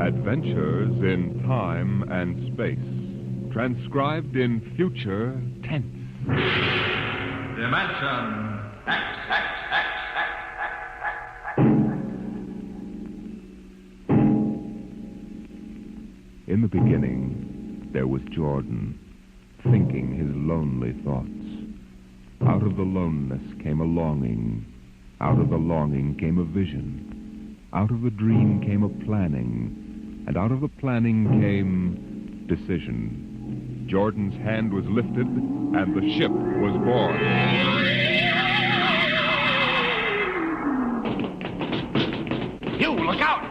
Adventures in Time and Space. Transcribed in future tense. Dimension X. In the beginning, there was Jordan, thinking his lonely thoughts. Out of the loneness came a longing. Out of the longing came a vision. Out of the dream came a planning. And out of the planning came decision. Jordan's hand was lifted, and the ship was born. You, look out!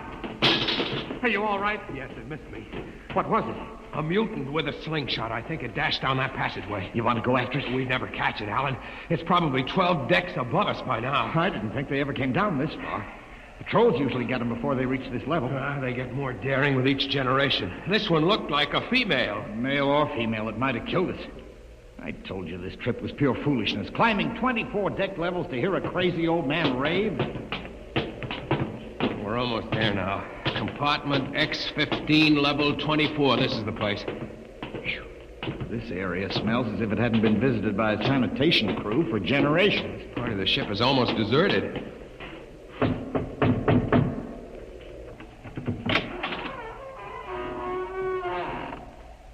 Are you all right? Yes, it missed me. What was it? A mutant with a slingshot. I think it dashed down that passageway. You want to go after it? We'd never catch it, Alan. It's probably 12 decks above us by now. I didn't think they ever came down this far. Patrols usually get them before they reach this level. They get more daring with each generation. This one looked like a female. Male or female, it might have killed us. I told you this trip was pure foolishness. Climbing 24 deck levels to hear a crazy old man rave. We're almost there now. Compartment X15, level 24. This is the place. This area smells as if it hadn't been visited by a sanitation crew for generations. Part of the ship is almost deserted.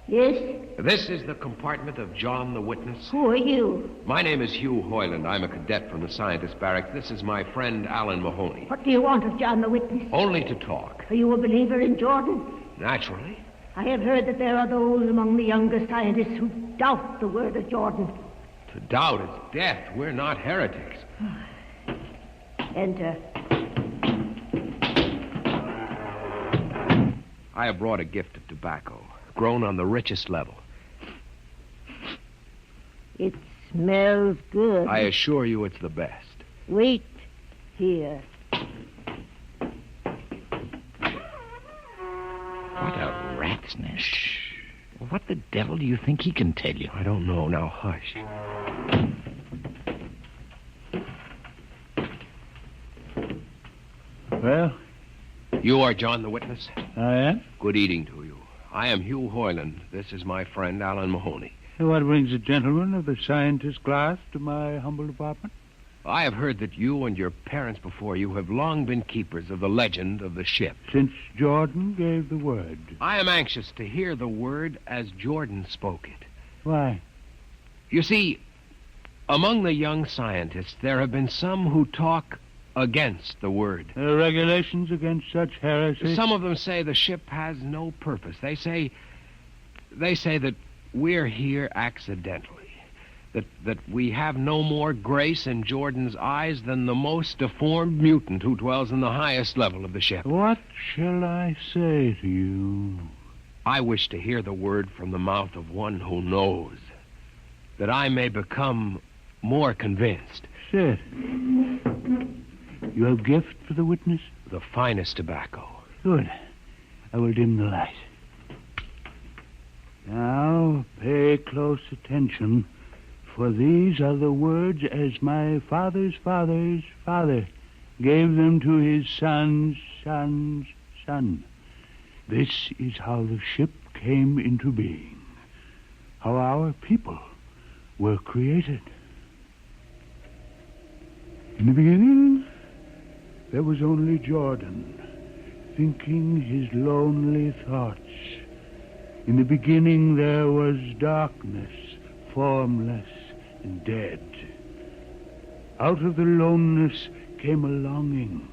Yes? This is the compartment of John the Witness. Who are you? My name is Hugh Hoyland. I'm a cadet from the scientist barracks. This is my friend Alan Mahoney. What do you want of John the Witness? Only to talk. Are you a believer in Jordan? Naturally. I have heard that there are those among the younger scientists who doubt the word of Jordan. To doubt is death. We're not heretics. Enter. I have brought a gift of tobacco, grown on the richest level. It smells good. I assure you it's the best. Wait here. What a rat's nest. Shh. What the devil do you think he can tell you? I don't know. Now, hush. Well? You are John the Witness? I am. Good eating to you. I am Hugh Hoyland. This is my friend, Alan Mahoney. What brings a gentleman of the scientist class to my humble apartment? I have heard that you and your parents before you have long been keepers of the legend of the ship. Since Jordan gave the word. I am anxious to hear the word as Jordan spoke it. Why? You see, among the young scientists, there have been some who talk against the word. There are regulations against such heresy? Some of them say the ship has no purpose. They say that we're here accidentally. That we have no more grace in Jordan's eyes than the most deformed mutant who dwells in the highest level of the ship. What shall I say to you? I wish to hear the word from the mouth of one who knows, that I may become more convinced. Sit. You have gift for the witness? The finest tobacco. Good. I will dim the light. Now, pay close attention, for these are the words as my father's father's father gave them to his son's son's son. This is how the ship came into being, how our people were created. In the beginning, there was only Jordan, thinking his lonely thoughts. In the beginning, there was darkness, formless and dead. Out of the loneness came a longing.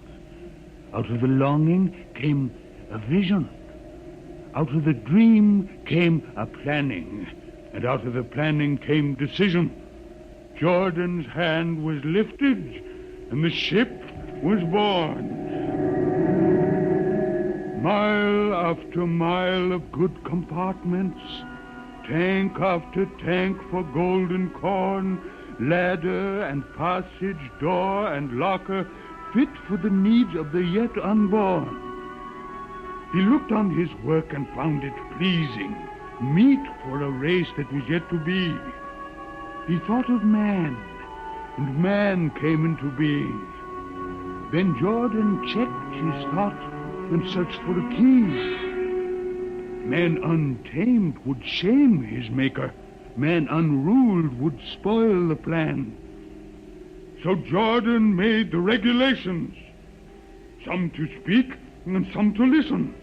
Out of the longing came a vision. Out of the dream came a planning. And out of the planning came decision. Jordan's hand was lifted, and the ship was born. Mile after mile of good compartments, tank after tank for golden corn, ladder and passage, door and locker, fit for the needs of the yet unborn. He looked on his work and found it pleasing, meet for a race that was yet to be. He thought of man, and man came into being. Then Jordan checked his thought and searched for a key. Man untamed would shame his maker. Man unruled would spoil the plan. So Jordan made the regulations, some to speak and some to listen.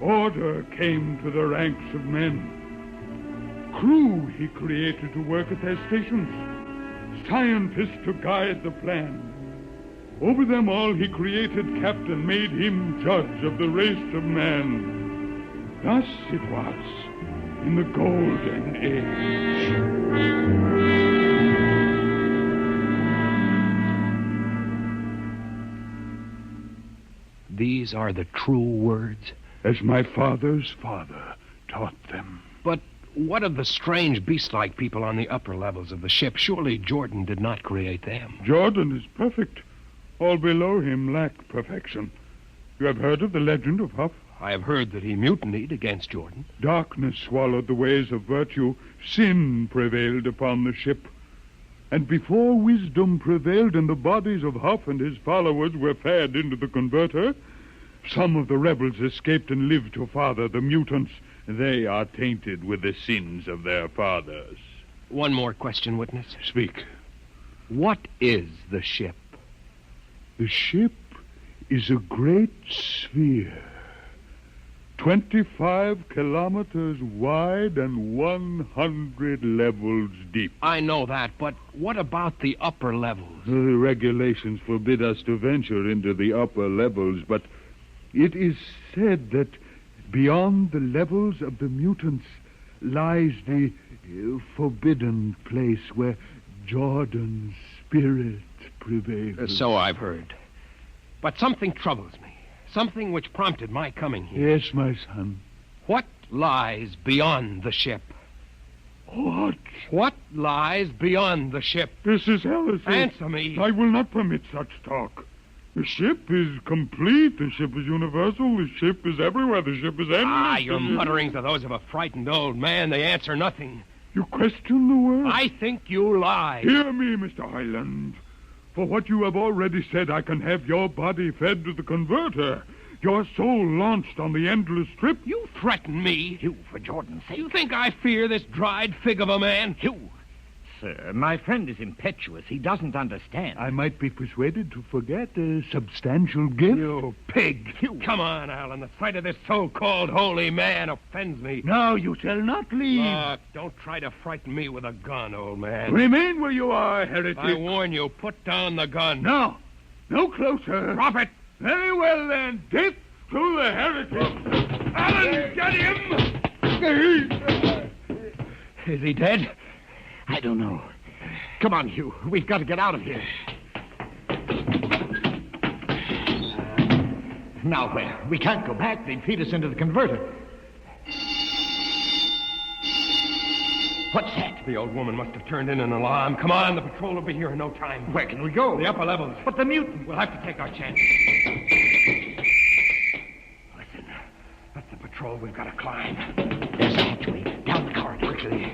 Order came to the ranks of men. Crew he created to work at their stations, scientists to guide the plan. Over them all he created captain, made him judge of the race of man. Thus it was in the golden age. These are the true words? As my father's father taught them. But what of the strange beast-like people on the upper levels of the ship? Surely Jordan did not create them. Jordan is perfect. All below him lack perfection. You have heard of the legend of Huff? I have heard that he mutinied against Jordan. Darkness swallowed the ways of virtue. Sin prevailed upon the ship. And before wisdom prevailed and the bodies of Huff and his followers were fed into the converter, some of the rebels escaped and lived to father the mutants. They are tainted with the sins of their fathers. One more question, witness. Speak. What is the ship? The ship is a great sphere, 25 kilometers wide and 100 levels deep. I know that, but what about the upper levels? The regulations forbid us to venture into the upper levels, but it is said that beyond the levels of the mutants lies the forbidden place where Jordan's spirit prevails. So I've heard. But something troubles me. Something which prompted my coming here. Yes, my son. What lies beyond the ship? What? What lies beyond the ship? This is heresy. Answer me. I will not permit such talk. The ship is complete. The ship is universal. The ship is everywhere. The ship is endless. Your mutterings are those of a frightened old man. They answer nothing. You question the word? I think you lie. Hear me, Mr. Highland. For what you have already said, I can have your body fed to the converter, your soul launched on the endless trip. You threaten me. Hugh, for Jordan's sake. You think I fear this dried fig of a man? Hugh, sir, my friend is impetuous. He doesn't understand. I might be persuaded to forget a substantial gift. You pig. Hugh. Come on, Alan. The sight of this so-called holy man offends me. No, you shall not leave. Look, don't try to frighten me with a gun, old man. Remain where you are, heretic. I warn you, put down the gun. No, no closer. Drop it. Very well, then. Death to the heretic. Alan, get him! Is he dead? I don't know. Come on, Hugh. We've got to get out of here. Now where? We can't go back. They'd feed us into the converter. What's that? The old woman must have turned in an alarm. Come on, the patrol will be here in no time. Where can we go? The upper levels. But the mutant. We'll have to take our chance. Listen, that's the patrol we've got to climb. There's a hatchway. Down the corridor. Quickly.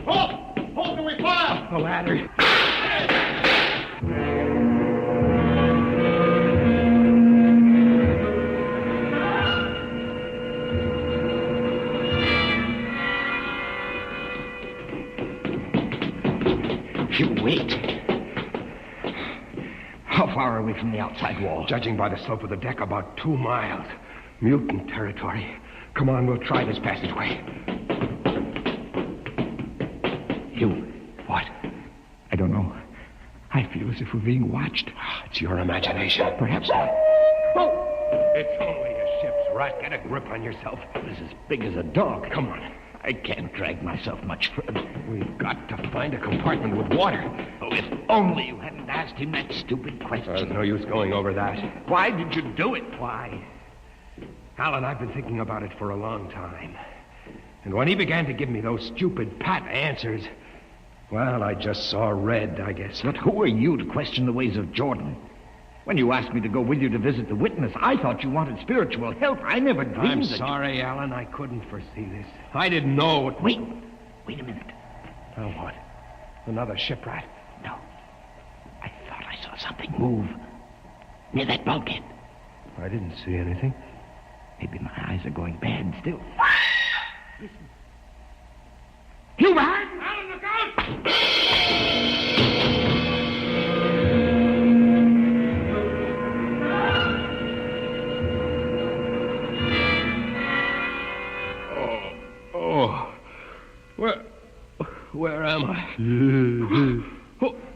Halt! Halt, we fire! The ladder. Hugh, wait. How far are we from the outside wall? Judging by the slope of the deck, about 2 miles. Mutant territory. Come on, we'll try this passageway. Hugh. What? I don't know. I feel as if we're being watched. It's your imagination. Perhaps not. Oh! It's only a ship's rat. Get a grip on yourself. It's as big as a dog. Come on. I can't drag myself much further. We've got to find a compartment with water. Oh, if only you hadn't asked him that stupid question. There's no use going over that. Why did you do it? Why? Alan, I've been thinking about it for a long time. And when he began to give me those stupid pat answers, well, I just saw red, I guess. But who are you to question the ways of Jordan? When you asked me to go with you to visit the witness, I thought you wanted spiritual help. I never dreamed I'm that sorry, Alan. I couldn't foresee this. I didn't know what... Wait a minute. Now what? Another shipwreck? No. I thought I saw something move near that bulkhead. I didn't see anything. Maybe my eyes are going bad still. Listen. You behind? Alan, look out! Where am I?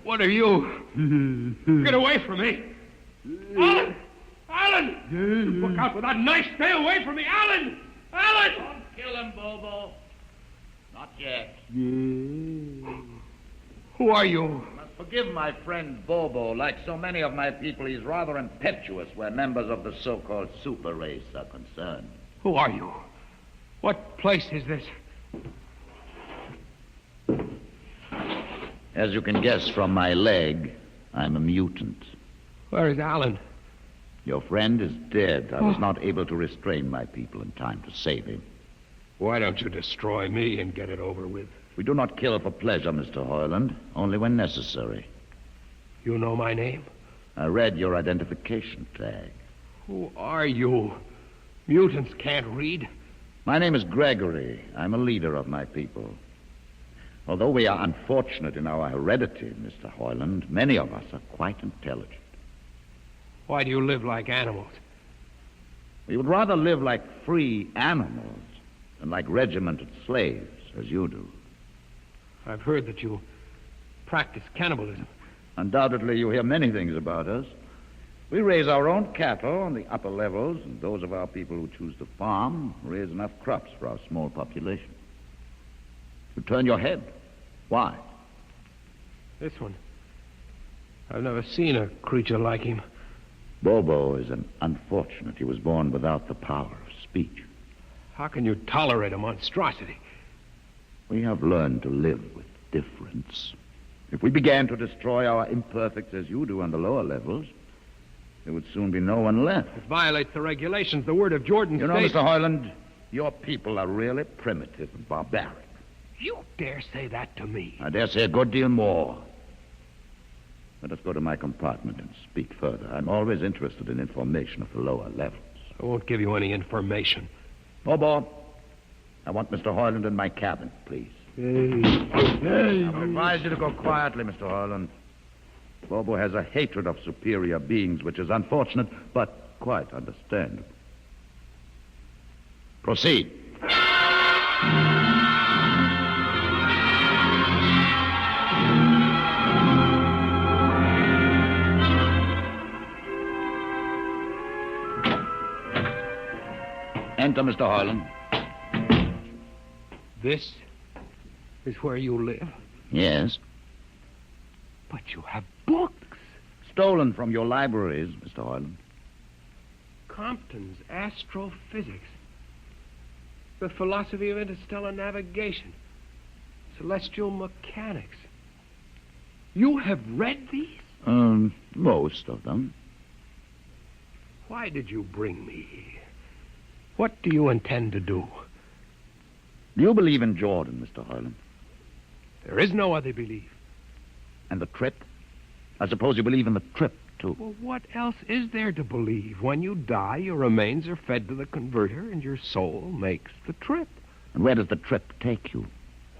What are you? Get away from me! Alan! Alan! Look out for that knife! Stay away from me! Alan! Alan! Don't kill him, Bobo. Not yet. Who are you? You must forgive my friend Bobo. Like so many of my people, he's rather impetuous where members of the so-called super race are concerned. Who are you? What place is this? As you can guess from my leg, I'm a mutant. Where is Alan? Your friend is dead. I was not able to restrain my people in time to save him. Why don't you destroy me and get it over with? We do not kill for pleasure, Mr. Hoyland, only when necessary. You know my name? I read your identification tag. Who are you? Mutants can't read. My name is Gregory. I'm a leader of my people. Although we are unfortunate in our heredity, Mr. Hoyland, many of us are quite intelligent. Why do you live like animals? We would rather live like free animals than like regimented slaves, as you do. I've heard that you practice cannibalism. Undoubtedly, you hear many things about us. We raise our own cattle on the upper levels, and those of our people who choose to farm raise enough crops for our small population. You turn your head. Why? This one. I've never seen a creature like him. Bobo is an unfortunate. He was born without the power of speech. How can you tolerate a monstrosity? We have learned to live with difference. If we began to destroy our imperfects as you do on the lower levels, there would soon be no one left. It violates the regulations. The word of Jordan You know, states... Mr. Hoyland, your people are really primitive and barbaric. You dare say that to me? I dare say a good deal more. Let us go to my compartment and speak further. I'm always interested in information of the lower levels. I won't give you any information. Bobo, I want Mr. Hoyland in my cabin, please. I advise you to go quietly, Mr. Hoyland. Bobo has a hatred of superior beings, which is unfortunate, but quite understandable. Proceed. Enter, Mr. Hoyland. This is where you live? Yes. But you have books. Stolen from your libraries, Mr. Hoyland. Compton's Astrophysics. The Philosophy of Interstellar Navigation. Celestial Mechanics. You have read these? Most of them. Why did you bring me here? What do you intend to do? Do you believe in Jordan, Mr. Hoyland? There is no other belief. And the trip? I suppose you believe in the trip, too. Well, what else is there to believe? When you die, your remains are fed to the converter, and your soul makes the trip. And where does the trip take you?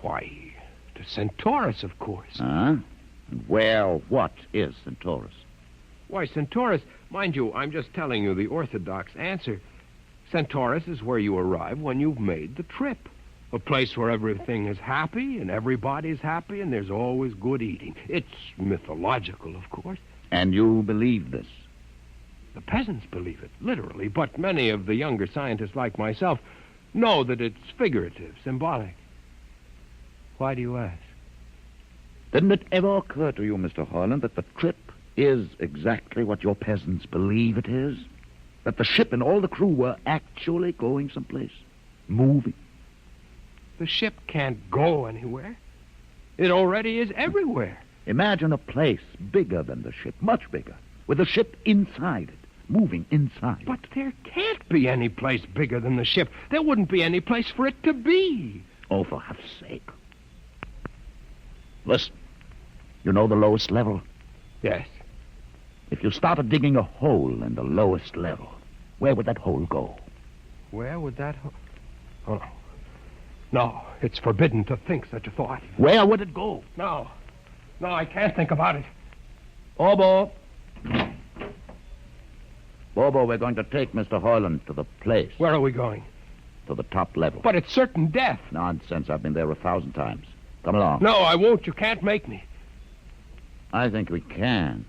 Why, to Centaurus, of course. Huh? And what is Centaurus? Why, Centaurus, mind you, I'm just telling you the orthodox answer. Centaurus is where you arrive when you've made the trip. A place where everything is happy and everybody's happy and there's always good eating. It's mythological, of course. And you believe this? The peasants believe it, literally, but many of the younger scientists like myself know that it's figurative, symbolic. Why do you ask? Didn't it ever occur to you, Mr. Hoyland, that the trip is exactly what your peasants believe it is? That the ship and all the crew were actually going someplace, moving? The ship can't go anywhere. It already is everywhere. Imagine a place bigger than the ship, much bigger, with the ship inside it, moving inside. But there can't be any place bigger than the ship. There wouldn't be any place for it to be. Oh, for heaven's sake. Listen, you know the lowest level? Yes. If you started digging a hole in the lowest level, Where would that hole go? Where would that... Oh, no. No, it's forbidden to think such a thought. Where would it go? No. No, I can't think about it. Bobo. Bobo, we're going to take Mr. Hoyland to the place. Where are we going? To the top level. But it's certain death. Nonsense. I've been there 1,000 times. Come along. No, I won't. You can't make me. I think we can.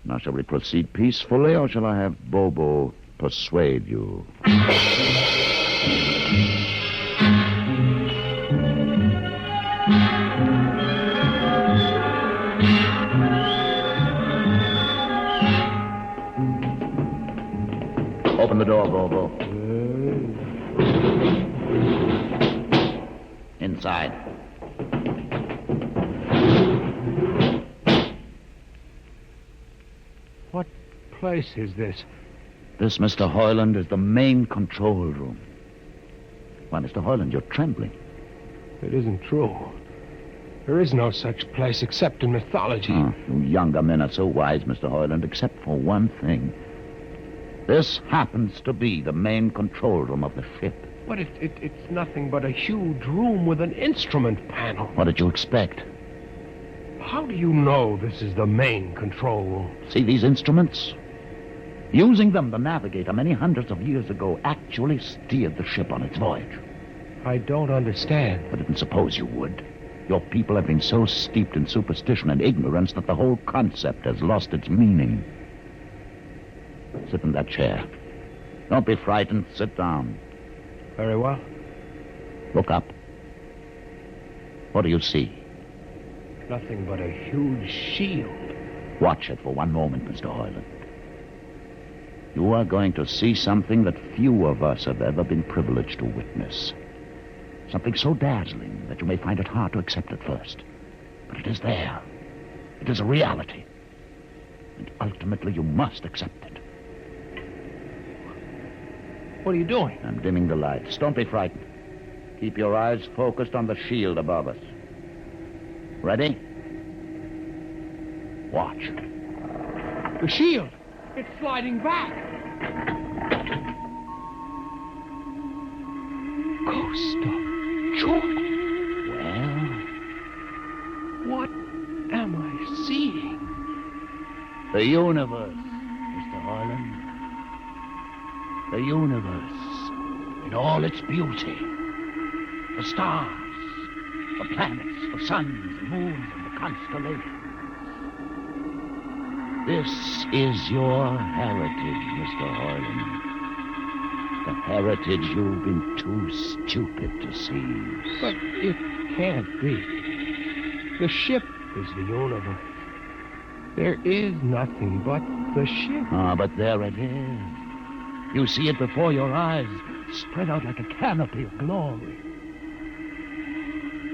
Now, shall we proceed peacefully, or shall I have Bobo persuade you? Open the door, Bobo. Inside. What place is this? This, Mr. Hoyland, is the main control room. Why, Mr. Hoyland, you're trembling. It isn't true. There is no such place except in mythology. Oh, you younger men are so wise, Mr. Hoyland, except for one thing. This happens to be the main control room of the ship. But it's nothing but a huge room with an instrument panel. What did you expect? How do you know this is the main control room? See these instruments? Using them, the navigator, many hundreds of years ago, actually steered the ship on its voyage. I don't understand. I didn't suppose you would. Your people have been so steeped in superstition and ignorance that the whole concept has lost its meaning. Sit in that chair. Don't be frightened. Sit down. Very well. Look up. What do you see? Nothing but a huge shield. Watch it for one moment, Mr. Hoyland. You are going to see something that few of us have ever been privileged to witness. Something so dazzling that you may find it hard to accept at first. But it is there. It is a reality. And ultimately you must accept it. What are you doing? I'm dimming the lights. Don't be frightened. Keep your eyes focused on the shield above us. Ready? Watch. The shield. It's sliding back. Ghost of Jordan. Well? What am I seeing? The universe, Mr. Hoyland. The universe in all its beauty. The stars, the planets, the suns, the moons, and the constellations. This is your heritage, Mr. Hoyland. The heritage you've been too stupid to seize. But it can't be. The ship is the universe. There is nothing but the ship. Ah, but there it is. You see it before your eyes, spread out like a canopy of glory.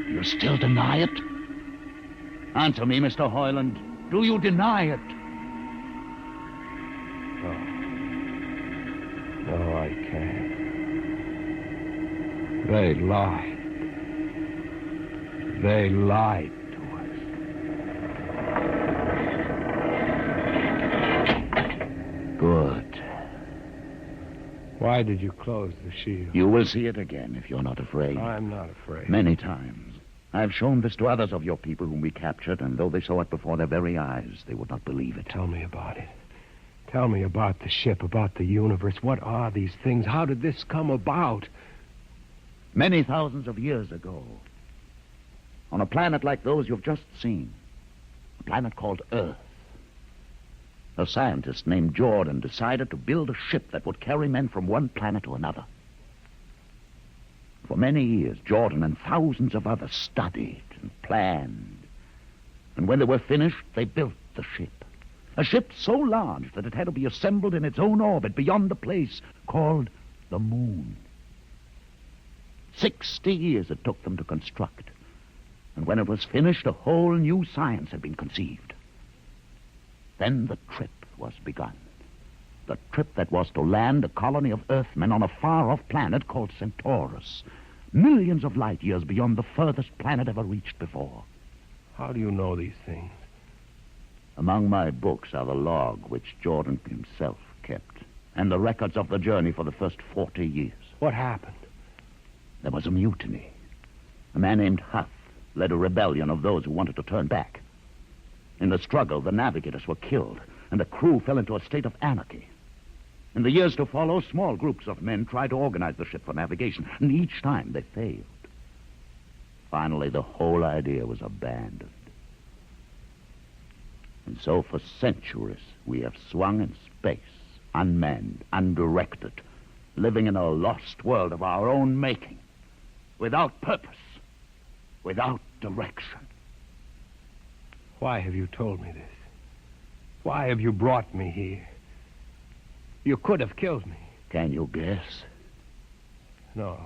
Do you still deny it? Answer me, Mr. Hoyland. Do you deny it? No, I can't. They lied. They lied to us. Good. Why did you close the shield? You will see it again if you're not afraid. I'm not afraid. Many times. I've shown this to others of your people whom we captured, and though they saw it before their very eyes, they would not believe it. Tell me about it. Tell me about the ship, about the universe. What are these things? How did this come about? Many thousands of years ago, on a planet like those you've just seen, a planet called Earth, a scientist named Jordan decided to build a ship that would carry men from one planet to another. For many years, Jordan and thousands of others studied and planned. And when they were finished, they built the ship. A ship so large that it had to be assembled in its own orbit beyond the place called the moon. 60 years it took them to construct. And when it was finished, a whole new science had been conceived. Then the trip was begun. The trip that was to land a colony of Earthmen on a far-off planet called Centaurus, millions of light years beyond the furthest planet ever reached before. How do you know these things? Among my books are the log which Jordan himself kept. and the records of the journey for the first 40 years. What happened? There was a mutiny. A man named Huff led a rebellion of those who wanted to turn back. In the struggle, the navigators were killed, and the crew fell into a state of anarchy. In the years to follow, small groups of men tried to organize the ship for navigation, and each time they failed. Finally, the whole idea was abandoned. And so for centuries, we have swung in space, unmanned, undirected, living in a lost world of our own making, without purpose, without direction. Why have you told me this? Why have you brought me here? You could have killed me. Can you guess? No.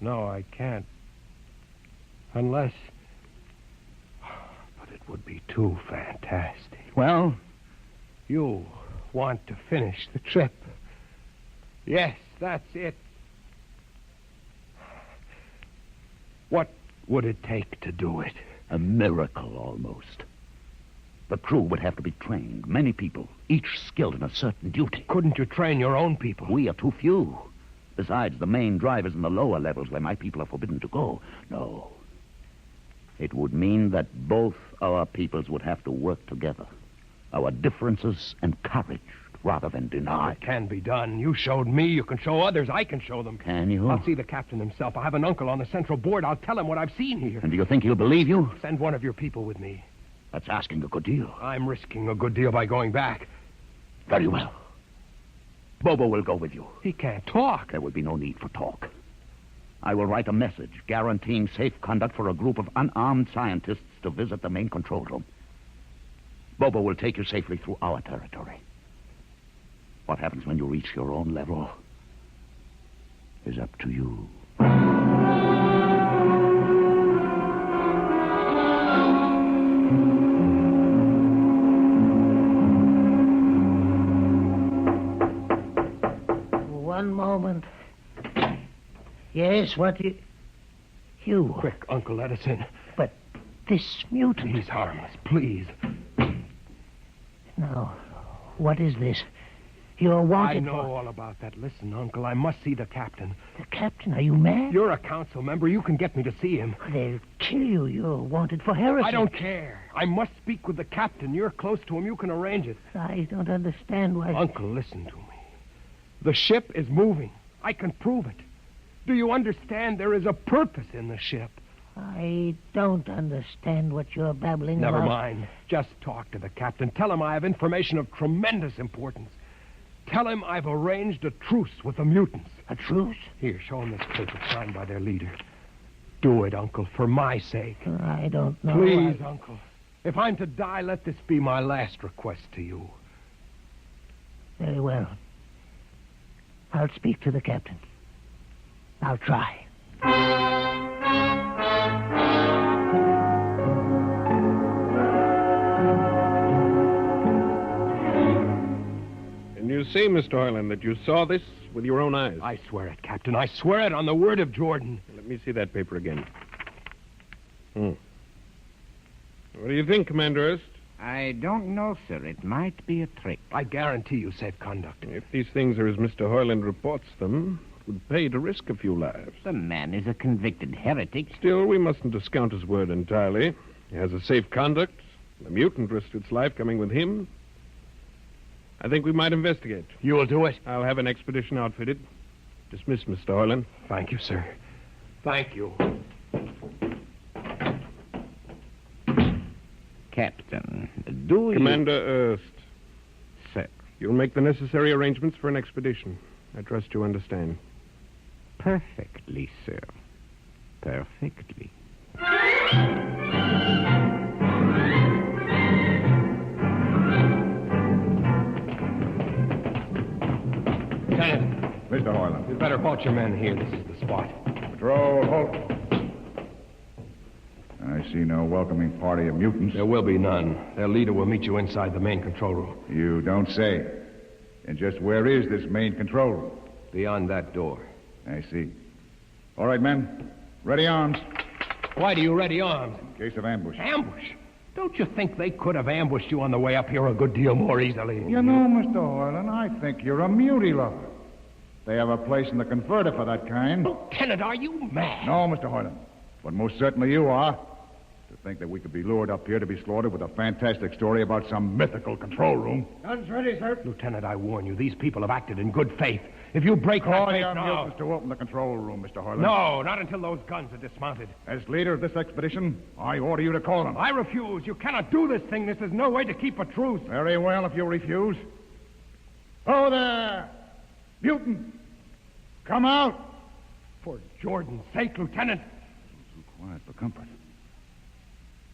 No, I can't. Unless... But it would be too fantastic. Well? You want to finish the trip. Yes, that's it. What would it take to do it? A miracle, almost. The crew would have to be trained. Many people, each skilled in a certain duty. Couldn't you train your own people? We are too few. Besides, the main drivers in the lower levels where my people are forbidden to go. No. It would mean that both our peoples would have to work together. Our differences encouraged rather than denied. It can be done. You showed me. You can show others. I can show them. Can you? I'll see the captain himself. I have an uncle on the central board. I'll tell him what I've seen here. And do you think he'll believe you? Send one of your people with me. That's asking a good deal. I'm risking a good deal by going back. Very well. Bobo will go with you. He can't talk. There will be no need for talk. I will write a message guaranteeing safe conduct for a group of unarmed scientists to visit the main control room. Bobo will take you safely through our territory. What happens when you reach your own level is up to you. One moment. Yes, what you... Quick, Uncle, let us in. But this mutant... He's harmless, please. No. What is this? You're wanted I know for... all about that. Listen, Uncle, I must see the captain. The captain? Are you mad? You're a council member. You can get me to see him. They'll kill you. You're wanted for heresy. I don't care. I must speak with the captain. You're close to him. You can arrange it. I don't understand why... Uncle, listen to me. The ship is moving. I can prove it. Do you understand? There is a purpose in the ship. I don't understand what you're babbling Never about. mind. Just talk to the captain. Tell him I have information of tremendous importance. Tell him I've arranged a truce with the mutants. A truce? Here, show him this paper signed by their leader. Do it, Uncle, for my sake. I don't know. Please, Uncle. If I'm to die, let this be my last request to you. Very well. I'll speak to the captain. I'll try. And you say, Mr. Heinlein, that you saw this with your own eyes? I swear it, Captain. I swear it on the word of Jordan. Let me see that paper again. What do you think, Commander Erst? I don't know, sir. It might be a trick. I guarantee you safe conduct. If these things are as Mr. Heinlein reports them, it would pay to risk a few lives. The man is a convicted heretic. Still, we mustn't discount his word entirely. He has a safe conduct. The mutant risked its life coming with him. I think we might investigate. You will do it? I'll have an expedition outfitted. Dismissed, Mr. Heinlein. Thank you, sir. Thank you. Captain, do you... Commander Erst. Sir. You'll make the necessary arrangements for an expedition. I trust you understand. Perfectly, sir. Perfectly. Lieutenant. Mr. Heinlein. You'd better halt your men here. This is the spot. Patrol, halt. I see no welcoming party of mutants. There will be none. Their leader will meet you inside the main control room. You don't say. And just where is this main control room? Beyond that door. I see. All right, men. Ready arms. Why do you ready arms? In case of ambush. Ambush? Don't you think they could have ambushed you on the way up here a good deal more easily? You know, Mr. Hoyland, I think you're a muty lover. They have a place in the converter for that kind. Lieutenant, are you mad? No, Mr. Hoyland. But most certainly you are. To think that we could be lured up here to be slaughtered with a fantastic story about some mythical control room. Guns ready, sir. Lieutenant, I warn you, these people have acted in good faith. If you break that faith your now... mutants to open the control room, Mr. Hoyland. No, not until those guns are dismounted. As leader of this expedition, I order you to call them. I refuse. You cannot do this thing. This is no way to keep a truce. Very well, if you refuse. Oh, there! Mutant! Come out! For Jordan's sake, Lieutenant. Too quiet for comfort.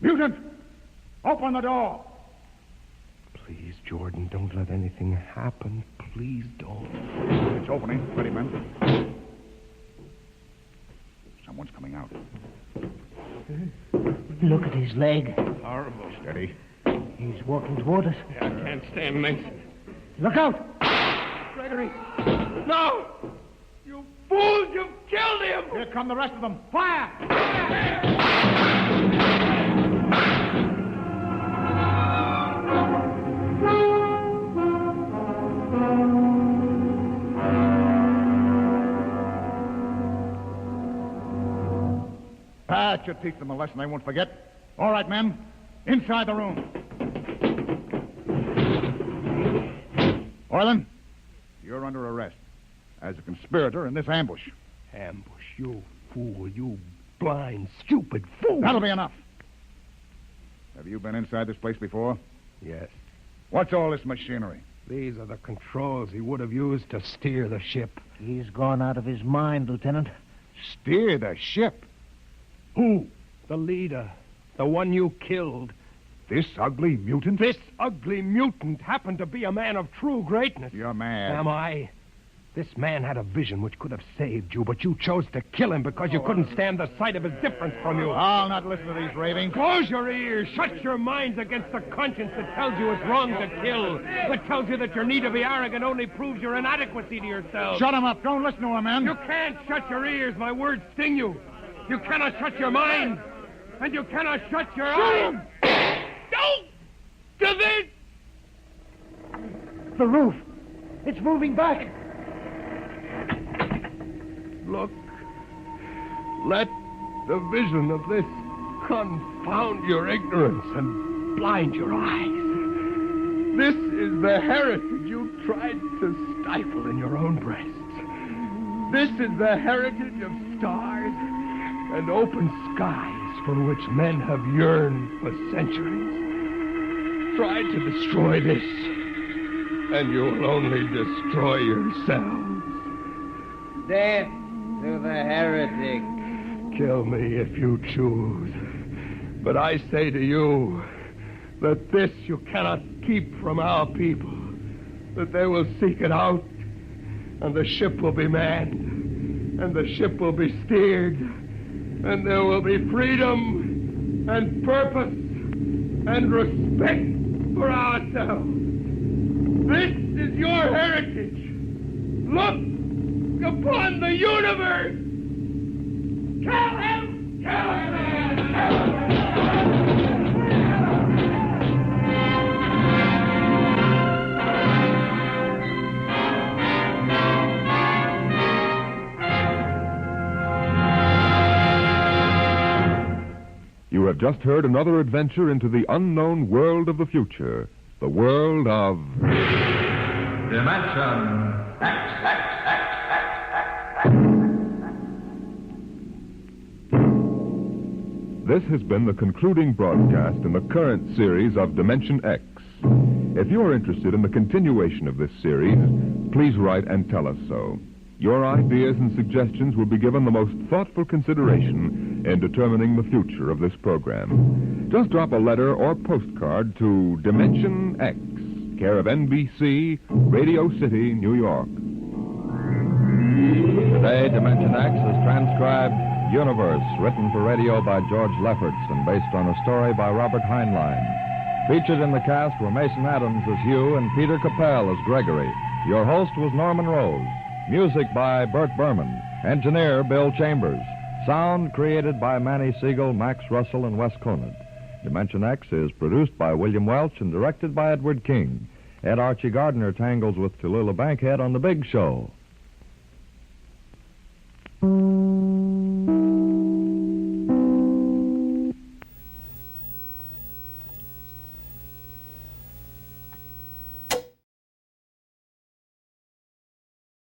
Mutant! Open the door! Please, Jordan, don't let anything happen. Please don't. It's opening. Ready, men. Someone's coming out. Look at his leg. Horrible. Steady. He's walking toward us. I can't stand this. Look out! Gregory! No! You fools! You've killed him! Here come the rest of them. Fire! That should teach them a lesson they won't forget. All right, men. Inside the room. Hoyland, you're under arrest as a conspirator in this ambush. Ambush, you fool, you blind, stupid fool. That'll be enough. Have you been inside this place before? Yes. What's all this machinery? These are the controls he would have used to steer the ship. He's gone out of his mind, Lieutenant. Steer the ship? Who? The leader. The one you killed. This ugly mutant? This ugly mutant happened to be a man of true greatness. You're mad. Am I? This man had a vision which could have saved you, but you chose to kill him because you couldn't stand the sight of his difference from you. I'll not listen to these ravings. Close your ears. Shut your minds against the conscience that tells you it's wrong to kill. That tells you that your need to be arrogant only proves your inadequacy to yourself. Shut him up. Don't listen to him, man. You can't shut your ears. My words sting you. You cannot shut your mind. And you cannot shut your eyes. Don't do this! The roof. It's moving back. Look. Let the vision of this confound your ignorance and blind your eyes. This is the heritage you tried to stifle in your own breasts. This is the heritage of stars and open skies for which men have yearned for centuries. Try to destroy this, and you will only destroy yourselves. Death to the heretic. Kill me if you choose. But I say to you that this you cannot keep from our people, that they will seek it out, and the ship will be manned, and the ship will be steered, and there will be freedom and purpose and respect for ourselves. This is your heritage. Look upon the universe. Kill him! Kill him! Kill him! You have just heard another adventure into the unknown world of the future. The world of... Dimension X. This has been the concluding broadcast in the current series of Dimension X. If you are interested in the continuation of this series, please write and tell us so. Your ideas and suggestions will be given the most thoughtful consideration in determining the future of this program. Just drop a letter or postcard to Dimension X, care of NBC, Radio City, New York. Today, Dimension X is transcribed Universe, written for radio by George Lefferts and based on a story by Robert Heinlein. Featured in the cast were Mason Adams as Hugh and Peter Capell as Gregory. Your host was Norman Rose. Music by Bert Berman. Engineer Bill Chambers. Sound created by Manny Siegel, Max Russell, and Wes Conant. Dimension X is produced by William Welch and directed by Edward King. Ed Archie Gardner tangles with Tallulah Bankhead on The Big Show.